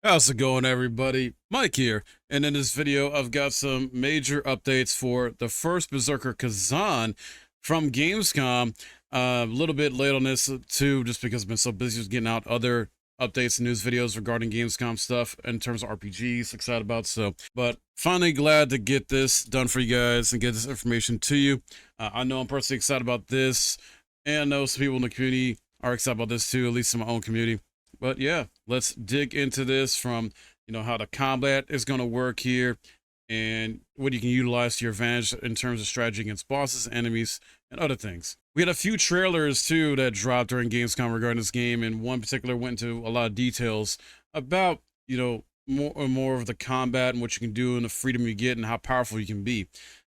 How's it going, everybody? Mike here, and in this video I've got some major updates for the first Berserker Khazan from Gamescom. A little bit late on this too, just because I've been so busy with getting out other updates and news videos regarding Gamescom stuff in terms of RPGs, excited about. But finally glad to get this done for you guys and get this information to you. I know I'm personally excited about this, and I know some people in the community are excited about this too, at least in my own community. But yeah, let's dig into this from, how the combat is going to work here and what you can utilize to your advantage in terms of strategy against bosses, enemies, and other things. We had a few trailers too that dropped during Gamescom regarding this game, and one particular went into a lot of details about, more of the combat and what you can do and the freedom you get and how powerful you can be.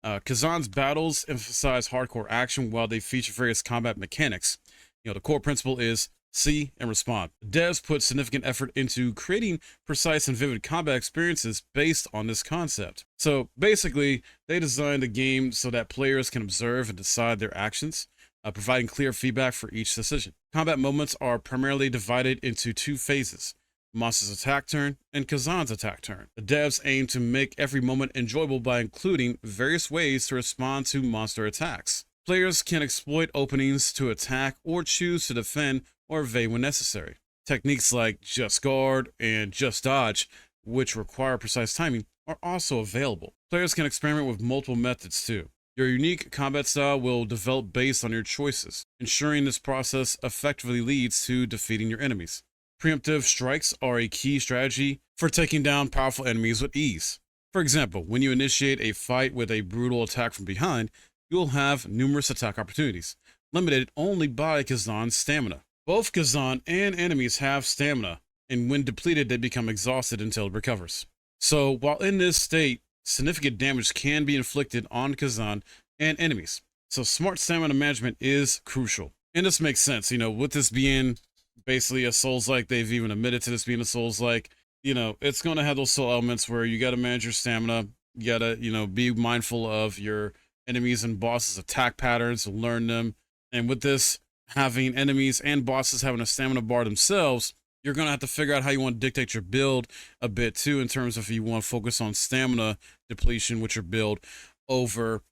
Khazan's battles emphasize hardcore action while they feature various combat mechanics. The core principle is see and respond. Devs put significant effort into creating precise and vivid combat experiences based on this concept. So basically, they designed the game so that players can observe and decide their actions, providing clear feedback for each decision. Combat moments are primarily divided into two phases: Monster's attack turn and Khazan's attack turn. The devs aim to make every moment enjoyable by including various ways to respond to monster attacks. Players can exploit openings to attack or choose to defend or evade when necessary. Techniques like just guard and just dodge, which require precise timing, are also available. Players can experiment with multiple methods too. Your unique combat style will develop based on your choices, ensuring this process effectively leads to defeating your enemies. Preemptive strikes are a key strategy for taking down powerful enemies with ease. For example, when you initiate a fight with a brutal attack from behind, you'll have numerous attack opportunities, limited only by Khazan's stamina. Both Khazan and enemies have stamina, and when depleted, they become exhausted until it recovers. So, while in this state, significant damage can be inflicted on Khazan and enemies. So, smart stamina management is crucial. And this makes sense, with this being basically a Souls-like, they've even admitted to this being a Souls-like, it's going to have those soul elements where you got to manage your stamina, you got to, be mindful of your enemies and bosses' attack patterns, learn them. And with this, having enemies and bosses having a stamina bar themselves, you're going to have to figure out how you want to dictate your build a bit too, in terms of if you want to focus on stamina depletion with your build over,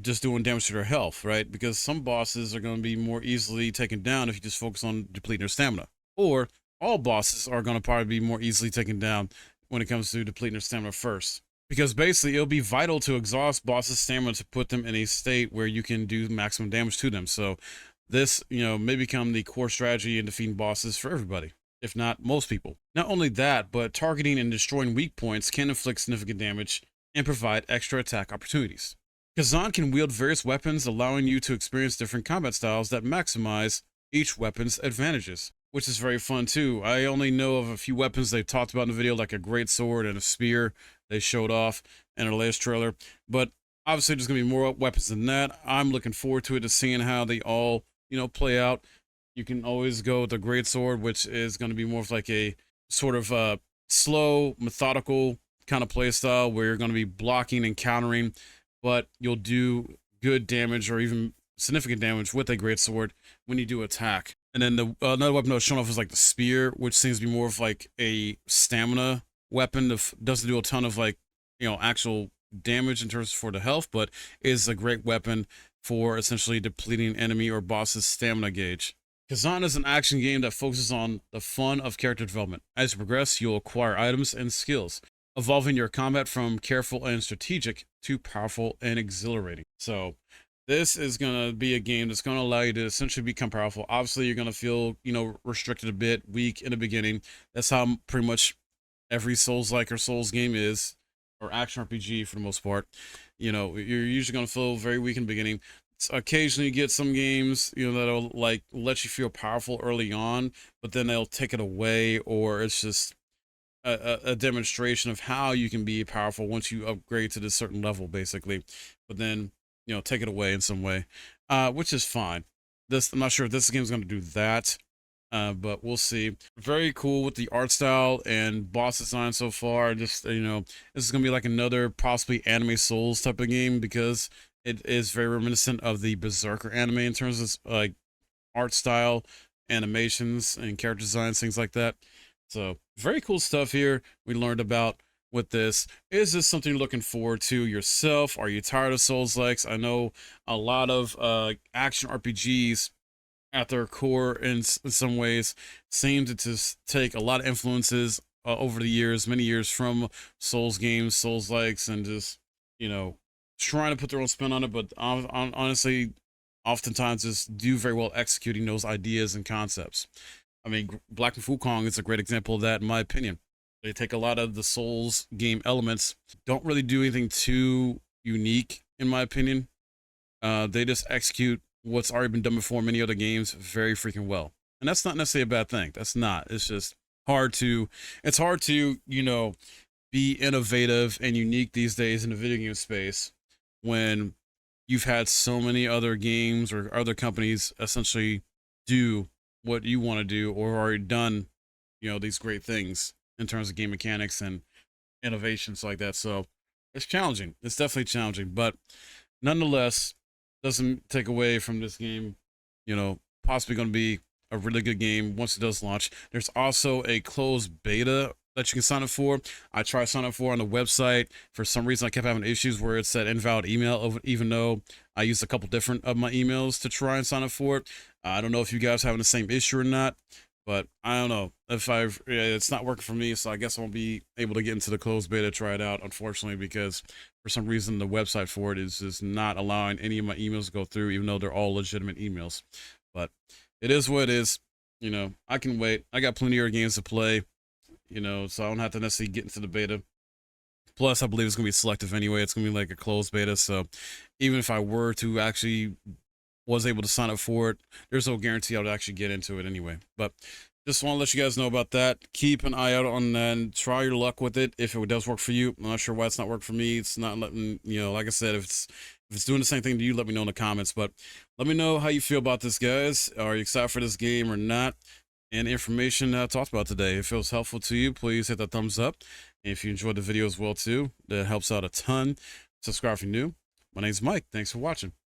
just doing damage to their health, right? Because some bosses are going to be more easily taken down if you just focus on depleting their stamina. Or all bosses are going to probably be more easily taken down when it comes to depleting their stamina first. Because basically, it'll be vital to exhaust bosses' stamina to put them in a state where you can do maximum damage to them. So this, may become the core strategy in defeating bosses for everybody, if not most people. Not only that, but targeting and destroying weak points can inflict significant damage and provide extra attack opportunities. Khazan can wield various weapons, allowing you to experience different combat styles that maximize each weapon's advantages, which is very fun too. I only know of a few weapons they've talked about in the video, like a great sword and a spear they showed off in our latest trailer, but obviously there's going to be more weapons than that. I'm looking forward to it, to seeing how they all play out. You can always go with the great sword, which is going to be more of like a sort of slow, methodical kind of play style where you're going to be blocking and countering, but you'll do good damage or even significant damage with a great sword when you do attack. And then the another weapon that was shown off is like the spear, which seems to be more of like a stamina weapon that doesn't do a ton of actual damage in terms for the health, but is a great weapon for essentially depleting enemy or boss's stamina gauge. Khazan is an action game that focuses on the fun of character development. As you progress, you'll acquire items and skills, evolving your combat from careful and strategic to powerful and exhilarating. So this is going to be a game that's going to allow you to essentially become powerful. Obviously, you're going to feel, restricted a bit, weak in the beginning. That's how pretty much every Souls-like or Souls game is, or action RPG for the most part. You're usually going to feel very weak in the beginning. Occasionally you get some games, that'll like let you feel powerful early on, but then they'll take it away, or it's just a demonstration of how you can be powerful once you upgrade to this certain level, basically. But then, take it away in some way, which is fine. I'm not sure if this game is going to do that. But we'll see. Very cool with the art style and boss design so far. Just, this is going to be like another possibly anime Souls type of game, because it is very reminiscent of the Berserker anime in terms of like art style, animations, and character designs, things like that. So very cool stuff here we learned about with this. Is this something you're looking forward to yourself? Are you tired of Souls likes? I know a lot of action RPGs at their core in some ways seem to just take a lot of influences over the years, many years from Souls games, Souls likes, and just, you know, trying to put their own spin on it. But honestly, oftentimes just do very well executing those ideas and concepts. I mean, Black and Wukong is a great example of that, in my opinion. They take a lot of the Souls game elements, don't really do anything too unique, in my opinion. They just execute what's already been done before in many other games very freaking well. And that's not necessarily a bad thing. That's not. It's just it's hard to, be innovative and unique these days in the video game space when you've had so many other games or other companies essentially do what you want to do or already done, these great things in terms of game mechanics and innovations like that. So it's challenging. It's definitely challenging, but nonetheless, doesn't take away from this game, possibly going to be a really good game once it does launch. There's also a closed beta that you can sign up for. I tried signing up for on the website. For some reason, I kept having issues where it said invalid email, even though I used a couple different of my emails to try and sign up for it. I don't know if you guys are having the same issue or not, but I don't know if it's not working for me. So I guess I won't be able to get into the closed beta, try it out, unfortunately, because for some reason the website for it is just not allowing any of my emails to go through, even though they're all legitimate emails. But it is what it is. I can wait. I got plenty of games to play, so I don't have to necessarily get into the beta. Plus, I believe it's going to be selective anyway. It's going to be like a closed beta. So even if I were to actually was able to sign up for it, there's no guarantee I would actually get into it anyway. But just want to let you guys know about that. Keep an eye out on that and try your luck with it if it does work for you. I'm not sure why it's not working for me. It's not letting, like I said, if it's doing the same thing to you, let me know in the comments. But let me know how you feel about this, guys. Are you excited for this game or not? And information talked about today. If it was helpful to you, please hit that thumbs up. And if you enjoyed the video as well, too, that helps out a ton. Subscribe if you're new. My name's Mike. Thanks for watching.